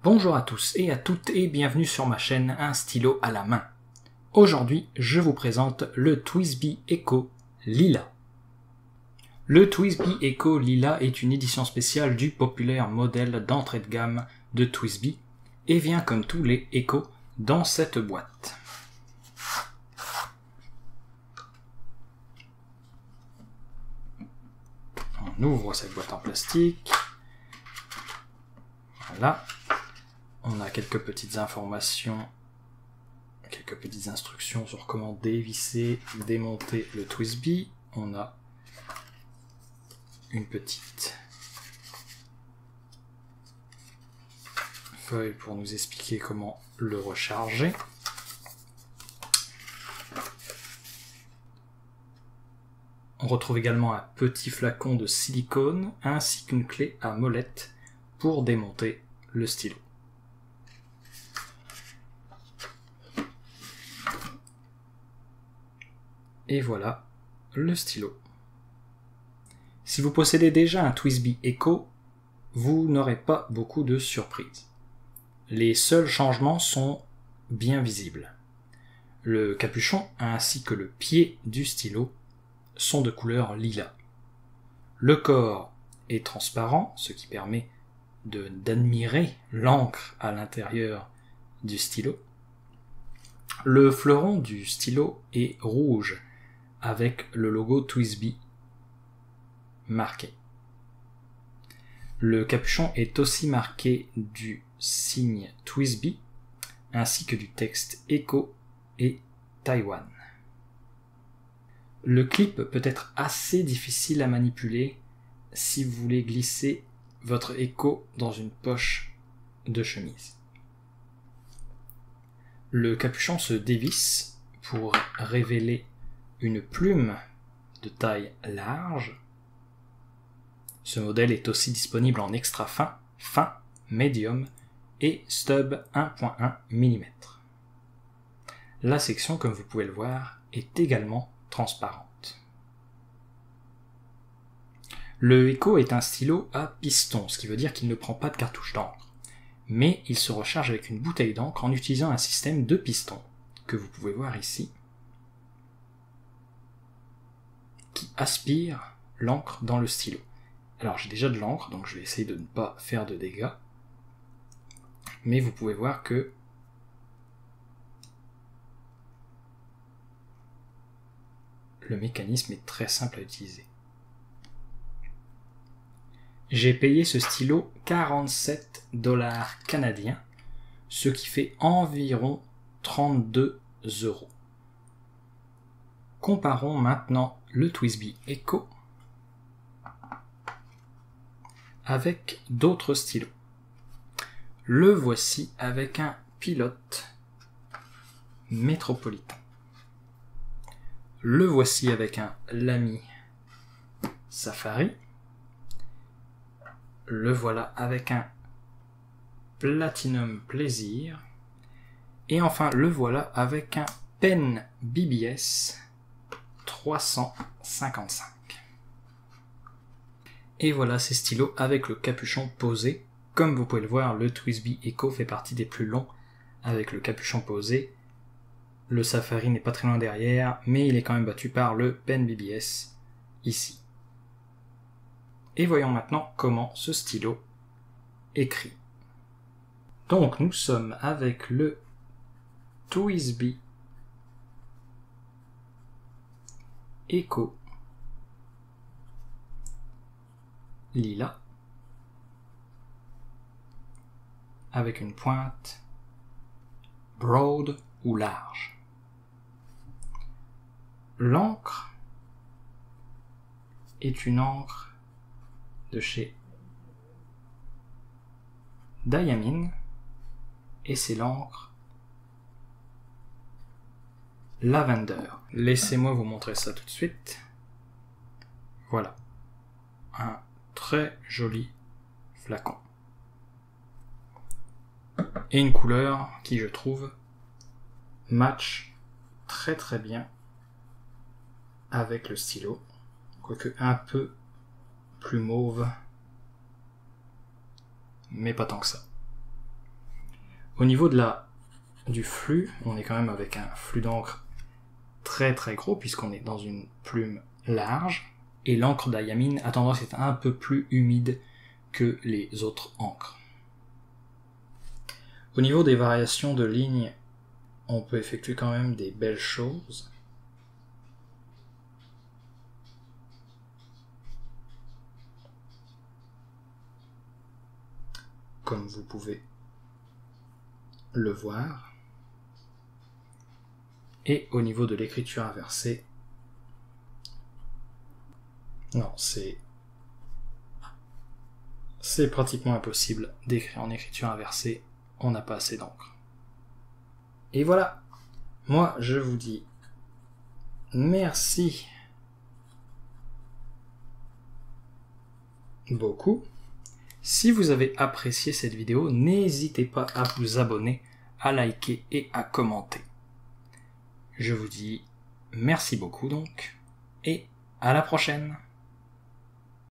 Bonjour à tous et à toutes et bienvenue sur ma chaîne Un stylo à la main. Aujourd'hui, je vous présente le TWSBI Eco Lila. Le TWSBI Eco Lila est une édition spéciale du populaire modèle d'entrée de gamme de TWSBI et vient comme tous les Eco dans cette boîte. On ouvre cette boîte en plastique. Voilà. On a quelques petites informations, quelques petites instructions sur comment dévisser, démonter le TWSBI. On a une petite feuille pour nous expliquer comment le recharger. On retrouve également un petit flacon de silicone ainsi qu'une clé à molette pour démonter le stylo. Et voilà le stylo. Si vous possédez déjà un TWSBI Eco, vous n'aurez pas beaucoup de surprises. Les seuls changements sont bien visibles. Le capuchon ainsi que le pied du stylo sont de couleur lilas. Le corps est transparent, ce qui permet d'admirer l'encre à l'intérieur du stylo. Le fleuron du stylo est rouge avec le logo TWSBI marqué. Le capuchon est aussi marqué du signe TWSBI ainsi que du texte Eco et Taïwan. Le clip peut être assez difficile à manipuler si vous voulez glisser votre Eco dans une poche de chemise. Le capuchon se dévisse pour révéler une plume de taille large. Ce modèle est aussi disponible en extra fin, fin, médium et stub 1.1 mm. La section, comme vous pouvez le voir, est également transparente. Le Eco est un stylo à piston, ce qui veut dire qu'il ne prend pas de cartouche d'encre, mais il se recharge avec une bouteille d'encre en utilisant un système de piston, que vous pouvez voir ici, qui aspire l'encre dans le stylo. Alors j'ai déjà de l'encre, donc je vais essayer de ne pas faire de dégâts, mais vous pouvez voir que le mécanisme est très simple à utiliser. J'ai payé ce stylo 47 $ canadiens, ce qui fait environ 32 €. Comparons maintenant le TWSBI Eco avec d'autres stylos. Le voici avec un pilote métropolitain. Le voici avec un Lamy Safari. Le voilà avec un Platinum Plaisir. Et enfin, le voilà avec un Pen BBS 355. Et voilà ces stylos avec le capuchon posé. Comme vous pouvez le voir, le TWSBI Eco fait partie des plus longs avec le capuchon posé. Le Safari n'est pas très loin derrière, mais il est quand même battu par le Pen BBS ici. Et voyons maintenant comment ce stylo écrit. Donc nous sommes avec le TWSBI Eco Lila avec une pointe broad ou large. L'encre est une encre de chez Diamine et c'est l'encre Lavender. Laissez-moi vous montrer ça tout de suite. Voilà. Un très joli flacon. Et une couleur qui, je trouve, match très très bien avec le stylo, quoique un peu plus mauve, mais pas tant que ça. Au niveau du flux, on est quand même avec un flux d'encre très très gros puisqu'on est dans une plume large et l'encre d'Ayamine a tendance à être un peu plus humide que les autres encres. Au niveau des variations de lignes, on peut effectuer quand même des belles choses. Comme vous pouvez le voir. Et au niveau de l'écriture inversée, non, c'est pratiquement impossible d'écrire en écriture inversée, on n'a pas assez d'encre. Et voilà, moi je vous dis merci beaucoup. Si vous avez apprécié cette vidéo, n'hésitez pas à vous abonner, à liker et à commenter. Je vous dis merci beaucoup donc, et à la prochaine.